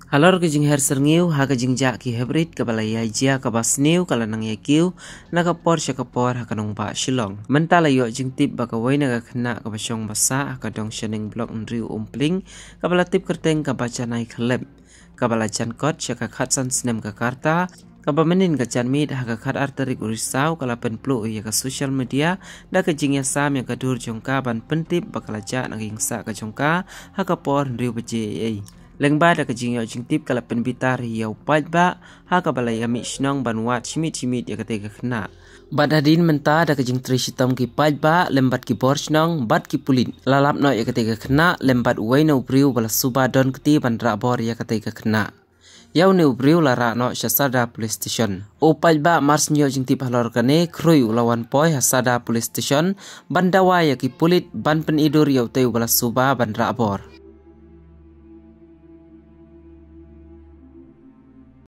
Halor ke jing her serniu ha ke jing jak ki hybrid ke balai jia ke bas niu kala nang yakiu na ka por sya ka por ha kanong ba shilong mentala yo jing tip ba ka wai na ka khna ka basong basa ha ka dong sheneng blok nriu umpling ka bala tip kerteng ka baca nai khlep ka bala jan kot sya ka khat san snem ka karta ka ba menin ka jan mit ha ka khat arterik urisau kala pen plu ya ka social media da ka jing ya sam ya ka dur jongka ban pentip ba kala ja na gingsa ka jongka ha ka por nriu beje ei lengba da kajing yo jing tip kala penbitar hiau pajba ha ka balai ami shnong banwat chimit ya katega khna badadin menta da kajing trishitam ki pajba lembat ki borshnong bat ki pulin lalap no ya katega khna lembat uwaina ubriu bala suba don kti bandra bor ya katega khna yau ne ubriu lara no shasada police station o pajba mars nyo jing tip halor kane krui ulawan poi hasada police station bandawa ya ki pulit ban pen idur yau teu bala suba bandra bor